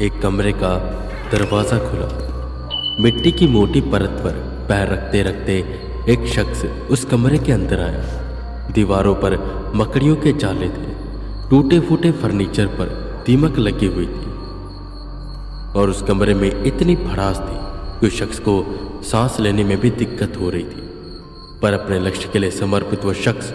एक कमरे का दरवाजा खुला। मिट्टी की मोटी परत पर पैर रखते रखते एक शख्स उस कमरे के अंदर आया। दीवारों पर मकड़ियों के जाले थे, टूटे फूटे फर्नीचर पर दीमक लगी हुई थी और उस कमरे में इतनी भड़ास थी कि उस शख्स को सांस लेने में भी दिक्कत हो रही थी। पर अपने लक्ष्य के लिए समर्पित वो शख्स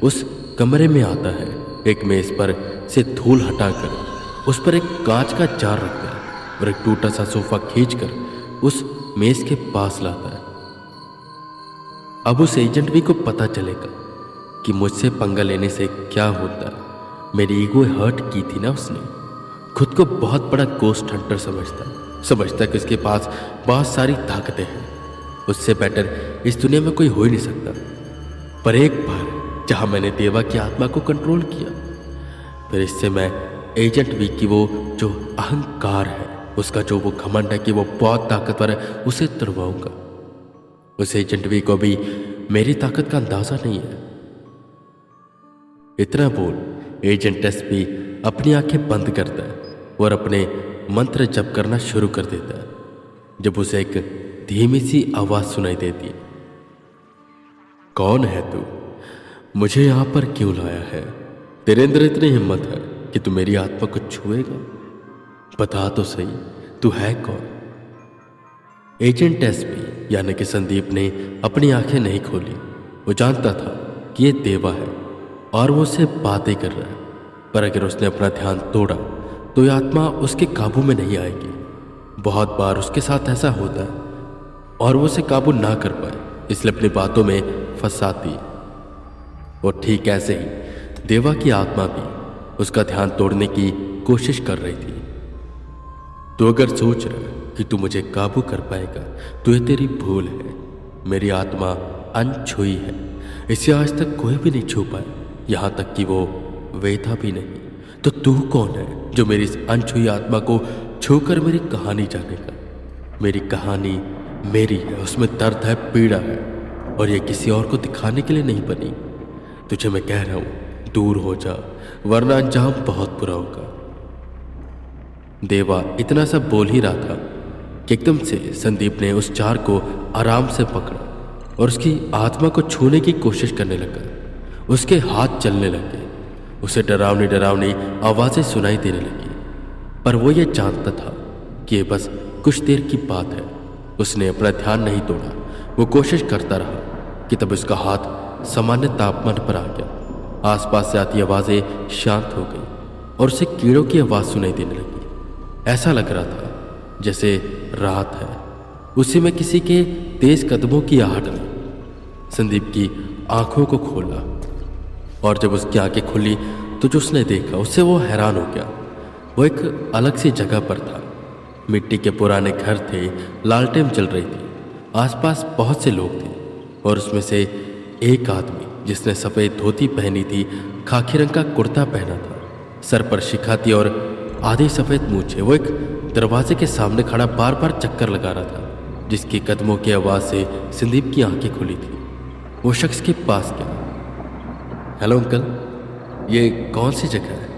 उस कमरे में आता है। एक मेज पर से धूल हटाकर उस पर एक कांच का जार रखकर और एक टूटा सा सोफा खींचकर उस मेज के पास लाता है। अब उस एजेंट भी को पता चलेगा कि मुझसे पंगा लेने से क्या होता है। मेरी ईगो हर्ट की थी ना उसने। खुद को बहुत बड़ा गोस्ट हंटर समझता कि उसके पास बहुत सारी ताकतें हैं। उससे बेटर इस दुनिया में कोई हो ही नहीं सकता। पर एक बार जहां मैंने देवा की आत्मा को कंट्रोल किया, फिर इससे मैं एजेंट वी की वो जो अहंकार है, उसका जो वो घमंड है कि वो बहुत ताकतवर है, उसे तुड़वाऊंगा। उस एजेंट वी को भी मेरी ताकत का अंदाजा नहीं है। इतना बोल एजेंट एस भी अपनी आंखें बंद करता है और अपने मंत्र जप करना शुरू कर देता है। जब उसे एक धीमी सी आवाज सुनाई देती है, कौन है तू? मुझे यहां पर क्यों लाया है? तेरे अंदर इतनी हिम्मत है कि तू मेरी आत्मा को छुएगा? बता तो सही, तू है कौन? एजेंट एसपी यानी कि संदीप ने अपनी आंखें नहीं खोली। वो जानता था कि ये देवा है और वो उससे बातें कर रहा है। पर अगर उसने अपना ध्यान तोड़ा तो यह आत्मा उसके काबू में नहीं आएगी। बहुत बार उसके साथ ऐसा होता है और वो उसे काबू ना कर पाए, इसलिए अपनी बातों में फंसाती। और ठीक ऐसे ही देवा की आत्मा भी उसका ध्यान तोड़ने की कोशिश कर रही थी। तो अगर सोच रहा है कि तू मुझे काबू कर पाएगा तो ये तेरी भूल है। मेरी आत्मा अनछुई है, इसे आज तक कोई भी नहीं छू पाया, यहां तक कि वो वेदा भी नहीं। तो तू कौन है जो मेरी इस अनछुई आत्मा को छूकर मेरी कहानी जानेगा? मेरी कहानी मेरी है, उसमें दर्द है, पीड़ा है, और ये किसी और को दिखाने के लिए नहीं बनी। तुझे मैं कह रहा हूं, दूर हो जा, वरना अंजाम बहुत बुरा होगा। देवा इतना सा बोल ही रहा था कि एकदम से संदीप ने उस जार को आराम से पकड़ा और उसकी आत्मा को छूने की कोशिश करने लगा। उसके हाथ चलने लगे, उसे डरावनी डरावनी आवाजें सुनाई देने लगी। पर वो ये जानता था कि ये बस कुछ देर की बात है। उसने अपना ध्यान नहीं तोड़ा, वो कोशिश करता रहा कि तब उसका हाथ सामान्य तापमान पर आ गया। आसपास से आती आवाजें शांत हो गई और उसे कीड़ों की आवाज सुनाई देने लगी। ऐसा लग रहा था जैसे रात है। उसी में किसी के तेज कदमों की आहट ने संदीप की आंखों को खोला और जब उसकी आंखें खुली तो जो उसने देखा उससे वो हैरान हो गया। वो एक अलग सी जगह पर था। मिट्टी के पुराने घर थे, लालटेन जल रही थी, आसपास बहुत से लोग थे और उसमें से एक आदमी जिसने सफ़ेद धोती पहनी थी, खाकी रंग का कुर्ता पहना था, सर पर शिखा थी और आधी सफ़ेद मूंछें। वो एक दरवाजे के सामने खड़ा बार बार चक्कर लगा रहा था, जिसकी कदमों की आवाज़ से संदीप की आंखें खुली थी। वो शख्स के पास गया। हेलो अंकल, ये कौन सी जगह है?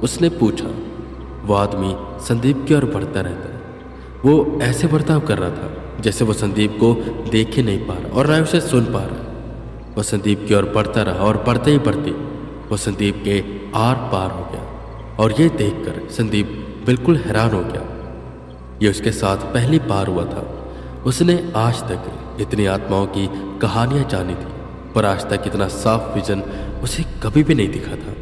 उसने पूछा। वो आदमी संदीप की ओर बढ़ता रहता है। वो ऐसे बर्ताव कर रहा था जैसे वो संदीप को देख ही नहीं पा रहा और ना उसे सुन पा रहा। वो संदीप की ओर बढ़ता रहा और बढ़ते ही बढ़ते वो संदीप के आर पार हो गया और ये देखकर संदीप बिल्कुल हैरान हो गया। ये उसके साथ पहली बार हुआ था। उसने आज तक इतनी आत्माओं की कहानियां जानी थी, पर आज तक इतना साफ विजन उसे कभी भी नहीं दिखा था।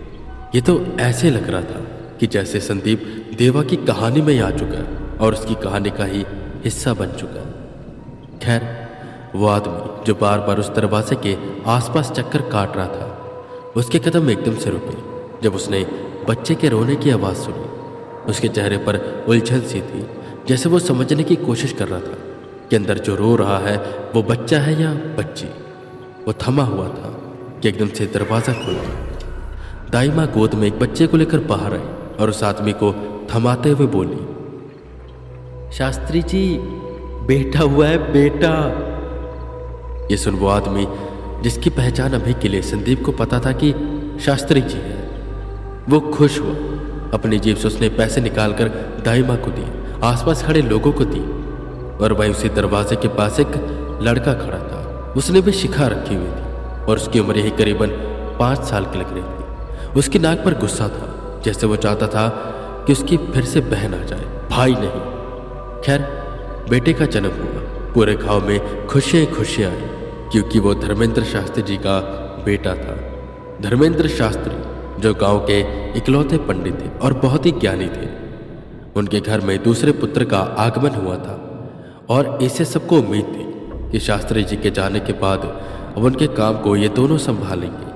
ये तो ऐसे लग रहा था कि जैसे संदीप देवा की कहानी में ही आ चुका है और उसकी कहानी का ही हिस्सा बन चुका है। खैर, वो आदमी जो बार बार उस दरवाजे के आसपास चक्कर काट रहा था, उसके कदम एकदम से रुके जब उसने बच्चे के रोने की आवाज़ सुनी। उसके चेहरे पर उलझन सी थी, जैसे वो समझने की कोशिश कर रहा था कि अंदर जो रो रहा है वो बच्चा है या बच्ची। वो थमा हुआ था कि एकदम से दरवाज़ा खुला। दाई माँ गोद में एक बच्चे को लेकर बाहर आई और उस आदमी को थमाते हुए बोली, शास्त्री जी, बेटा हुआ है, बेटा। ये सुन वो आदमी, जिसकी पहचान अभी के लिए संदीप को पता था कि शास्त्री जी है, वो खुश हुआ। अपनी जेब से उसने पैसे निकालकर दाई माँ को दी, आसपास खड़े लोगों को दी। और वहीं उसी दरवाजे के पास एक लड़का खड़ा था। उसने भी शिखा रखी हुई थी और उसकी उम्र यही करीबन 5 साल की लग रही थी। उसकी नाक पर गुस्सा था, जैसे वो चाहता था कि उसकी फिर से बहन आ जाए, भाई नहीं। खैर, बेटे का जन्म हुआ। पूरे गांव में खुशियां खुशियां आई, क्योंकि वो धर्मेंद्र शास्त्री जी का बेटा था। धर्मेंद्र शास्त्री जो गांव के इकलौते पंडित थे और बहुत ही ज्ञानी थे। उनके घर में दूसरे पुत्र का आगमन हुआ था और इससे सबको उम्मीद थी कि शास्त्री जी के जाने के बाद अब उनके काम को ये दोनों संभालेंगे।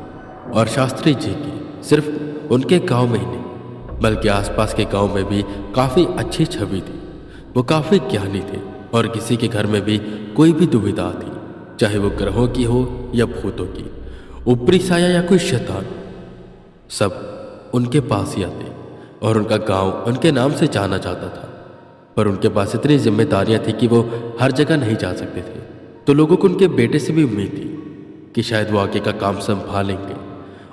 और शास्त्री जी की सिर्फ उनके गांव में ही नहीं, बल्कि आसपास के गांव में भी काफ़ी अच्छी छवि थी। वो काफ़ी ज्ञानी थे और किसी के घर में भी कोई भी दुविधा थी, चाहे वो ग्रहों की हो या भूतों की, ऊपरी साया या कोई शैतान, सब उनके पास ही आते और उनका गांव उनके नाम से जाना जाता था। पर उनके पास इतनी जिम्मेदारियां थी कि वो हर जगह नहीं जा सकते थे। तो लोगों को उनके बेटे से भी उम्मीद थी कि शायद वो आगे का काम संभालेंगे।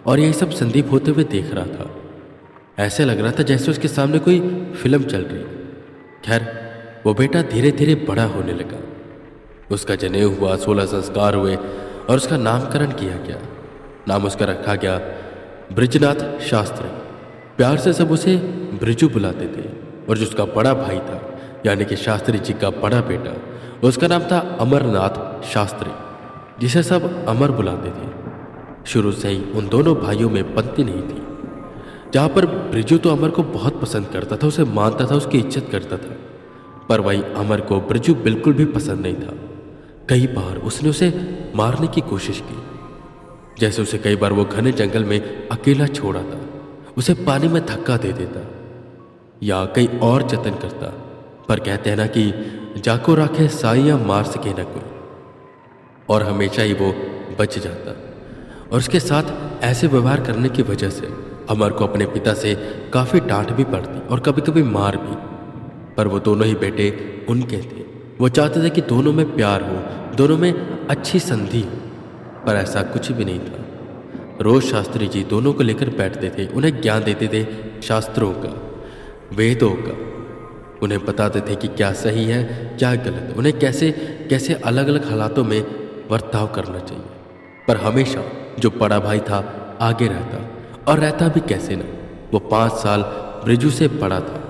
और यही सब संदीप होते हुए देख रहा था। ऐसे लग रहा था जैसे उसके सामने कोई फिल्म चल रही। खैर, वो बेटा धीरे धीरे बड़ा होने लगा। उसका जनेऊ हुआ, 16 संस्कार हुए और उसका नामकरण किया गया। नाम उसका रखा गया बृजनाथ शास्त्री। प्यार से सब उसे बृजू बुलाते थे। और जो उसका बड़ा भाई था, यानी कि शास्त्री जी का बड़ा बेटा, उसका नाम था अमरनाथ शास्त्री, जिसे सब अमर बुलाते थे। शुरू से ही उन दोनों भाइयों में बनती नहीं थी। जहाँ पर बृजू तो अमर को बहुत पसंद करता था, उसे मानता था, उसकी इज्जत करता था, पर वही अमर को बृजू बिल्कुल भी पसंद नहीं था। कई बार उसने उसे मारने की कोशिश की, जैसे उसे कई बार वो घने जंगल में अकेला छोड़ा था, उसे पानी में धक्का दे देता या कई और जतन करता। पर कहते हैं ना कि जाको राखे साई या मार सके ना कोई, और हमेशा ही वो बच जाता। और उसके साथ ऐसे व्यवहार करने की वजह से अमर को अपने पिता से काफ़ी डांट भी पड़ती और कभी कभी मार भी। पर वो दोनों ही बेटे उनके थे। वो चाहते थे कि दोनों में प्यार हो, दोनों में अच्छी संधि हो, पर ऐसा कुछ भी नहीं था। रोज शास्त्री जी दोनों को लेकर बैठते थे, उन्हें ज्ञान देते थे शास्त्रों का, वेदों का। उन्हें बताते थे कि क्या सही है क्या गलत, उन्हें कैसे कैसे अलग अलग हालातों में बर्ताव करना चाहिए। पर हमेशा जो बड़ा भाई था आगे रहता, और रहता भी कैसे ना। वो 5 साल बृजू से बड़ा था,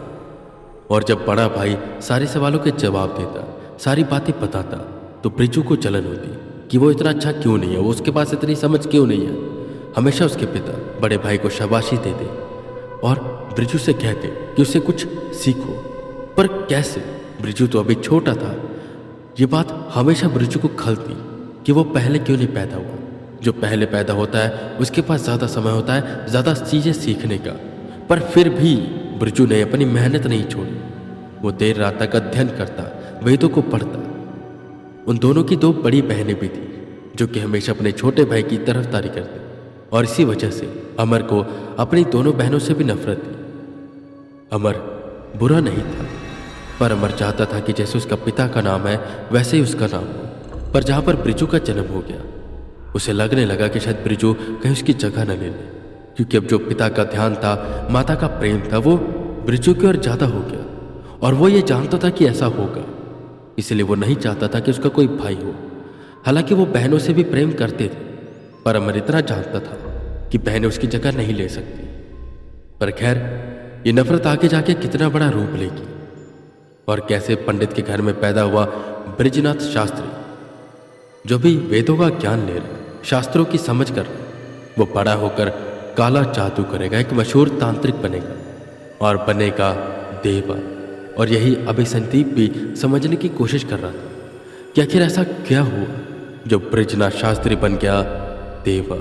और जब बड़ा भाई सारे सवालों के जवाब देता, सारी बातें बताता, तो बृजू को जलन होती कि वो इतना अच्छा क्यों नहीं है, वो उसके पास इतनी समझ क्यों नहीं है। हमेशा उसके पिता बड़े भाई को शाबाशी देते और बृजू से कहते कि उसे कुछ सीखो। पर कैसे? बृजू तो अभी छोटा था। ये बात हमेशा बृजू को खलती कि वो पहले क्यों नहीं पैदा हुआ। जो पहले पैदा होता है उसके पास ज़्यादा समय होता है ज़्यादा चीज़ें सीखने का। पर फिर भी बृजू ने अपनी मेहनत नहीं छोड़ी। वो देर रात तक अध्ययन करता, वेदों को पढ़ता। उन दोनों की 2 बड़ी बहनें भी थी जो कि हमेशा अपने छोटे भाई की तरफदारी करते, और इसी वजह से अमर को अपनी दोनों बहनों से भी नफरत थी। अमर बुरा नहीं था, पर अमर चाहता था कि जैसे उसका पिता का नाम है वैसे ही उसका नाम हो। पर जहाँ पर बृजू का जन्म हो गया, उसे लगने लगा कि शायद बृजू कहीं उसकी जगह न ले ले, क्योंकि अब जो पिता का ध्यान था, माता का प्रेम था, वो बृजू की ओर ज़्यादा हो गया। और वो ये जानता था कि ऐसा होगा, इसलिए वो नहीं चाहता था कि उसका कोई भाई हो। हालांकि वो बहनों से भी प्रेम करते थे, पर अमर इतना जानता था कि बहनें उसकी जगह नहीं ले सकती। पर खैर, ये नफरत आगे जाके कितना बड़ा रूप लेगी, और कैसे पंडित के घर में पैदा हुआ बृजनाथ शास्त्री, जो भी वेदों का ज्ञान ले रहा, शास्त्रों की समझ कर रहा, वो बड़ा होकर काला जादू करेगा, एक मशहूर तांत्रिक बनेगा और बनेगा देवा। और यही अभी संदीप भी समझने की कोशिश कर रहा था कि आखिर ऐसा क्या हुआ जो बृजनाथ शास्त्री बन गया देवा।